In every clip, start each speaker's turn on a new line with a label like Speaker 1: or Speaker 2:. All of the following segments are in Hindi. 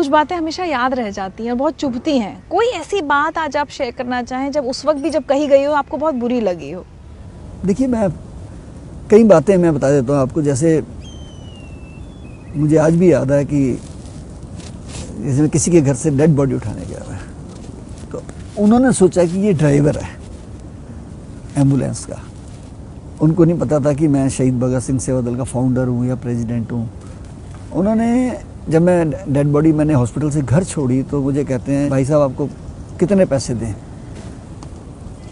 Speaker 1: कुछ बातें हमेशा याद रह जाती हैं और बहुत चुभती हैं। कोई ऐसी बात आज आप शेयर करना चाहें जब उस वक्त भी जब कही गई हो आपको बहुत बुरी लगी हो?
Speaker 2: देखिए, मैं कई बातें मैं बता देता हूँ आपको। जैसे मुझे आज भी याद है कि जैसे मैं किसी के घर से डेड बॉडी उठाने गया था, तो उन्होंने सोचा कि ये ड्राइवर है एम्बुलेंस का। उनको नहीं पता था कि मैं शहीद भगत सिंह सेवा दल का फाउंडर हूँ या प्रेसिडेंट हूँ। उन्होंने, जब मैं डेड बॉडी मैंने हॉस्पिटल से घर छोड़ी, तो मुझे कहते हैं, भाई साहब आपको कितने पैसे दें?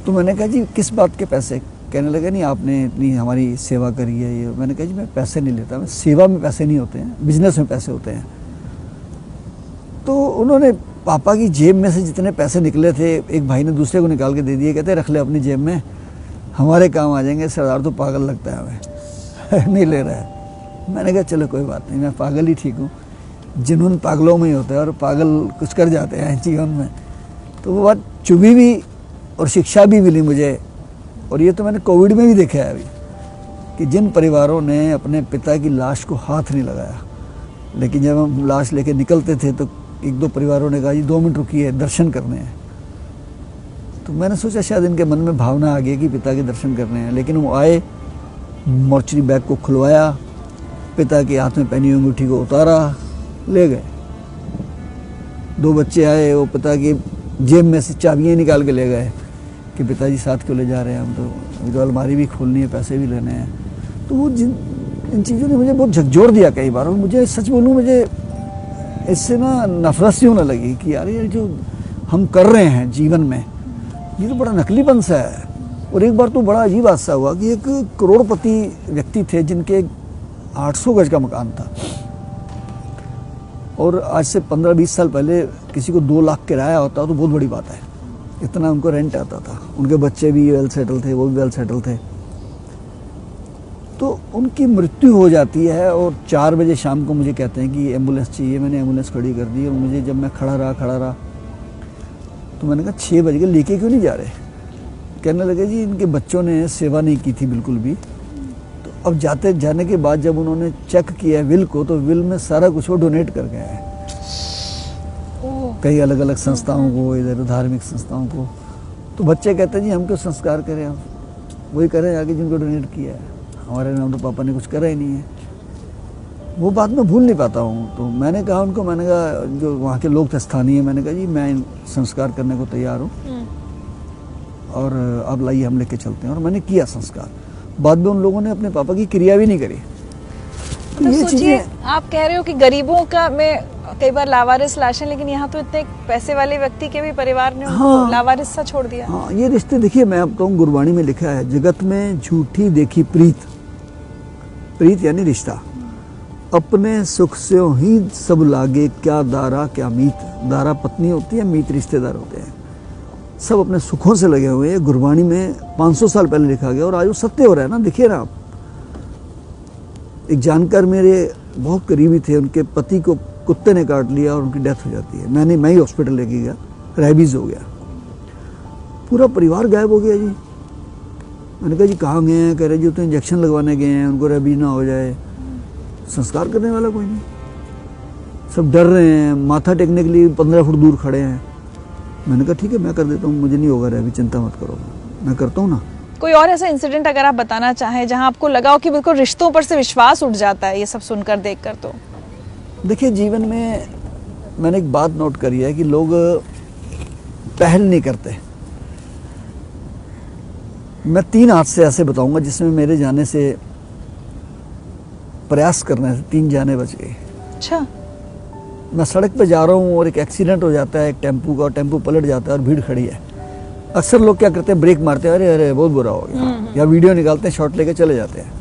Speaker 2: तो मैंने कहा जी किस बात के पैसे? कहने लगे नहीं आपने इतनी हमारी सेवा करी है ये। मैंने कहा जी मैं पैसे नहीं लेता, मैं सेवा में पैसे नहीं होते हैं, बिजनेस में पैसे होते हैं। तो उन्होंने पापा की जेब में से जितने पैसे निकले थे, एक भाई ने दूसरे को निकाल के दे दिए। कहते रख ले अपनी जेब में, हमारे काम आ जाएंगे। सरदार तो पागल लगता है हमें नहीं ले रहा है। मैंने कहा चलो कोई बात नहीं, मैं पागल ही ठीक हूँ। जुनून पागलों में ही होता है और पागल कुछ कर जाते हैं जीवन में। तो वो बात चुभी भी और शिक्षा भी मिली मुझे। और ये तो मैंने कोविड में भी देखा है अभी, कि जिन परिवारों ने अपने पिता की लाश को हाथ नहीं लगाया, लेकिन जब हम लाश लेके निकलते थे तो एक दो परिवारों ने कहा जी 2 मिनट रुकिए, दर्शन करने हैं। तो मैंने सोचा शायद इनके मन में भावना आ गई कि पिता के दर्शन करने हैं। लेकिन वो आए, मोर्चरी बैग को खुलवाया, पिता के हाथ में पहनी हुई अंगूठी को उतारा, ले गए। 2 बच्चे आए, वो पिता की जेब में से चाबियाँ निकाल के ले गए कि पिताजी साथ क्यों ले जा रहे हैं, हम तो अभी तो अलमारी भी खोलनी है, पैसे भी लेने हैं। तो वो इन चीज़ों ने मुझे बहुत झकझोर दिया कई बार। और मुझे सच बोलूँ, मुझे इससे ना नफरत सी होने लगी कि यार ये जो हम कर रहे हैं जीवन में, ये तो बड़ा नकलीपन सा है। और एक बार तो बड़ा अजीब हादसा हुआ कि एक करोड़पति व्यक्ति थे जिनके 800 गज का मकान था, और आज से 15-20 साल पहले किसी को 2 लाख किराया होता तो बहुत बड़ी बात है, इतना उनको रेंट आता था। उनके बच्चे भी वेल सेटल थे, वो भी वेल सेटल थे। तो उनकी मृत्यु हो जाती है और 4 बजे शाम को मुझे कहते हैं कि एम्बुलेंस चाहिए। मैंने एम्बुलेंस खड़ी कर दी। और मुझे, जब मैं खड़ा रहा तो मैंने कहा 6 बज गए, लेके क्यों नहीं जा रहे? कहने लगे जी इनके बच्चों ने सेवा नहीं की थी बिल्कुल भी। तो अब जाने के बाद जब उन्होंने चेक किया विल को, तो विल में सारा कुछ वो डोनेट कर गए हैं कई अलग अलग संस्थाओं को, इधर धार्मिक संस्थाओं को। तो बच्चे कहते हैं जी हम क्यों संस्कार करें, हम वही करें आगे जिनको डोनेट किया है, हमारे नाम तो पापा ने कुछ करा ही नहीं है। वो बात मैं भूल नहीं पाता हूँ। तो मैंने कहा उनको, मैंने कहा जो वहाँ के लोग थे स्थानीय, मैंने कहा जी मैं संस्कार करने को तैयार हूँ और अब लाइए हम लेके चलते हैं। और मैंने किया संस्कार। बाद में उन लोगों ने अपने पापा की क्रिया भी नहीं करी।
Speaker 1: तो सोचिए, आप कह रहे हो कि गरीबों का में कई बार लावारिस लाशें, लेकिन यहाँ तो इतने पैसे वाले व्यक्ति के भी परिवार ने उनको लावारिस सा छोड़ दिया।
Speaker 2: हाँ, ये रिश्ते देखिए, मैं अब कहूँ गुरबाणी में लिखा है, जगत में झूठी देखी प्रीत, प्रीत यानी रिश्ता, अपने सुख से ही सब लागे, क्या दारा क्या मीत। दारा पत्नी होती है, मीत रिश्तेदार होते हैं। सब अपने सुखों से लगे हुए हैं। गुरबाणी में 500 साल पहले लिखा गया और आज वो सत्य हो रहा है ना। देखिए ना आप, एक जानकार मेरे बहुत करीबी थे, उनके पति को कुत्ते ने काट लिया और उनकी डेथ हो जाती है। मैं ही हॉस्पिटल लेके गया, रेबीज हो गया, पूरा परिवार गायब हो गया जी। मैंने कहा जी कहाँ गए हैं? कह रहे जी तो इंजेक्शन लगवाने गए हैं, उनको रेबीज ना हो जाए। संस्कार करने वाला कोई नहीं, सब डर रहे हैं, माथा टेकने के लिए 15 फुट दूर खड़े हैं। मैंने कहा ठीक है मैं कर देता हूँ, मुझे नहीं होगा रेबीज, चिंता मत करो, मैं करता हूँ ना।
Speaker 1: कोई और ऐसा इंसिडेंट अगर आप बताना चाहें जहां आपको लगा हो कि बिल्कुल रिश्तों पर से विश्वास उठ जाता है ये सब सुनकर देखकर? तो
Speaker 2: देखिए, जीवन में मैंने एक बात नोट करी है कि लोग पहल नहीं करते। मैं 3 हादसे ऐसे बताऊंगा जिसमें मेरे जाने से, प्रयास करने से 3 जाने बच गई।
Speaker 1: अच्छा।
Speaker 2: मैं सड़क पे जा रहा हूँ और एक एक्सीडेंट हो जाता है एक टेम्पू का, और टेम्पू पलट जाता है और भीड़ खड़ी है। अक्सर लोग क्या करते हैं, ब्रेक मारते हैं, अरे अरे बहुत बुरा हो गया, या वीडियो निकालते हैं, शॉट लेके चले जाते हैं।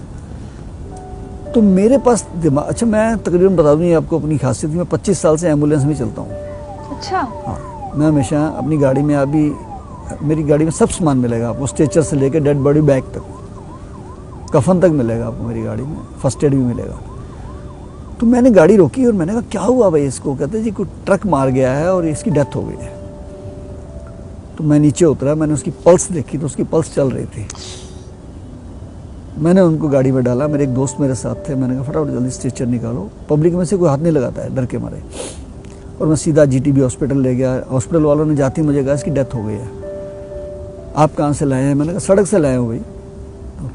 Speaker 2: तो मेरे पास दिमाग, अच्छा मैं तकरीबन बता दूँ आपको अपनी खासियत, मैं 25 साल से एम्बुलेंस में चलता हूँ।
Speaker 1: अच्छा।
Speaker 2: हाँ, मैं हमेशा अपनी गाड़ी में, अभी मेरी गाड़ी में सब सामान मिलेगा आपको, स्ट्रेचर से लेकर डेड बॉडी बैग तक, कफन तक मिलेगा आपको मेरी गाड़ी में, फर्स्ट एड भी मिलेगा। तो मैंने गाड़ी रोकी और मैंने कहा क्या हुआ भाई इसको? कहते जी कोई ट्रक मार गया है और इसकी डेथ हो गई है। तो मैं नीचे उतरा, मैंने उसकी पल्स देखी तो उसकी पल्स चल रही थी। मैंने उनको गाड़ी में डाला, मेरे एक दोस्त मेरे साथ थे, मैंने कहा फटाफट जल्दी स्ट्रेचर निकालो। पब्लिक में से कोई हाथ नहीं लगाता है, डर के मारे। और मैं सीधा जीटीबी हॉस्पिटल ले गया। हॉस्पिटल वालों ने जाते ही मुझे कहा इसकी डेथ हो गई है। आप कहाँ से लाए हैं? मैंने कहा सड़क से लाए हूँ भाई,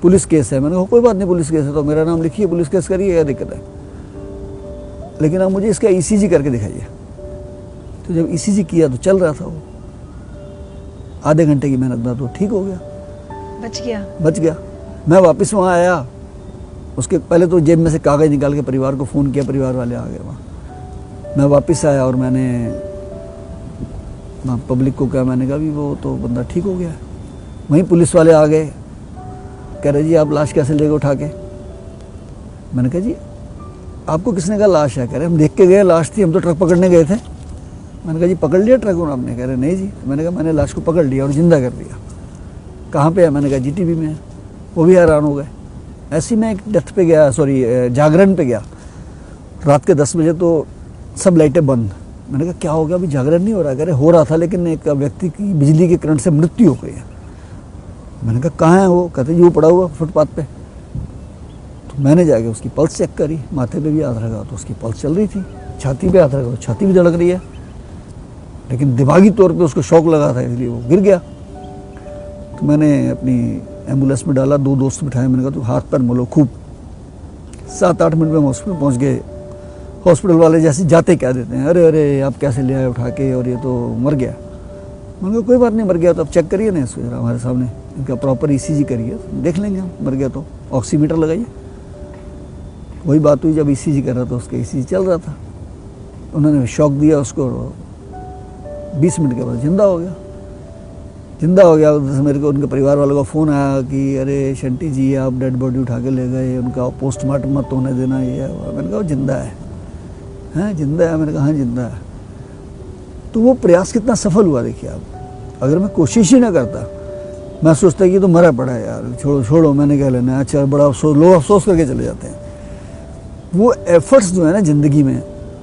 Speaker 2: पुलिस केस है। मैंने कहा कोई बात नहीं, पुलिस केस है तो मेरा नाम लिखिए, पुलिस केस करिए, क्या दिक्कत है, लेकिन आप मुझे इसका ईसीजी करके दिखाइए। तो जब ईसीजी किया तो चल रहा था वो, आधे घंटे की मेहनत में तो ठीक हो गया, बच गया। मैं वापस वहाँ आया, उसके पहले तो जेब में से कागज़ निकाल के परिवार को फ़ोन किया, परिवार वाले आ गए वहाँ। मैं वापस आया और मैंने पब्लिक को कहा, मैंने कहा भी वो तो बंदा ठीक हो गया है। वहीं पुलिस वाले आ गए, कह रहे जी आप लाश कैसे ले गए उठा के? मैंने कहा जी आपको किसने कहा लाश है? कह रहे हम देख के गए, लाश थी, हम तो ट्रक पकड़ने गए थे। मैंने कहा जी पकड़ लिया ट्रक को आपने? कह रहे नहीं जी। मैंने कहा मैंने लाश को पकड़ लिया और ज़िंदा कर दिया। कहाँ पे है? मैंने कहा जीटीबी में है। वो भी हैरान हो गए। ऐसे ही मैं एक डेथ पे गया, जागरण पे गया, रात के 10 बजे, तो सब लाइटें बंद। मैंने कहा क्या हो गया? अभी जागरण नहीं हो रहा? कह रहे हो रहा था, लेकिन एक व्यक्ति की बिजली के करंट से मृत्यु हो गई है। मैंने कहा कहाँ है वो? कहते जी वो पड़ा हुआ फुटपाथ पे। तो मैंने जाके उसकी पल्स चेक करी, माथे पे भी हाथ रखा तो उसकी पल्स चल रही थी, छाती पे हाथ रखा तो छाती भी धड़क रही है, लेकिन दिमागी तौर पे उसको शौक लगा था इसलिए वो गिर गया। तो मैंने अपनी एम्बुलेंस में डाला, 2 दोस्त बिठाए, मैंने कहा तो हाथ पैर मलो खूब। 7-8 मिनट में हॉस्पिटल पहुँच गए। हॉस्पिटल वाले जैसे जाते कह देते हैं अरे अरे आप कैसे ले आए उठा के, और ये तो मर गया। मैंने कहा कोई बात नहीं, मर गया तो अब चेक करिए ना इसको जरा हमारे सामने, इनका प्रॉपर ईसीजी करिए, देख लेंगे हम, मर गया तो ऑक्सीमीटर लगाइए। वही बात हुई, जब ईसीजी कर रहा था उसका ईसीजी चल रहा था, उन्होंने शॉक दिया उसको, 20 मिनट के बाद जिंदा हो गया। उधर से मेरे को उनके परिवार वालों का फ़ोन आया कि अरे शंटी जी आप डेड बॉडी उठा के ले गए, उनका पोस्टमार्टम मत होने देना, ये है। मैंने कहा वो जिंदा है। हैं जिंदा है? मैंने कहा हाँ जिंदा है। तो वो प्रयास कितना सफल हुआ देखिए आप। अगर मैं कोशिश ही ना करता, मैं सोचता कि तो मरा पड़ा है यार, छोड़ो मैंने क्या लेना है, अच्छा बड़ा अफसोस, लोग अफसोस करके चले जाते हैं। वो एफर्ट्स जो है ना ज़िंदगी में,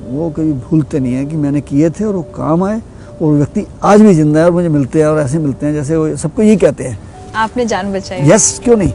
Speaker 2: वो कभी भूलते नहीं है कि मैंने किए थे और वो काम आए, और व्यक्ति आज भी जिंदा है और मुझे मिलते हैं और ऐसे मिलते हैं जैसे वो सबको यही कहते हैं
Speaker 1: आपने जान बचाई।
Speaker 2: यस, क्यों नहीं।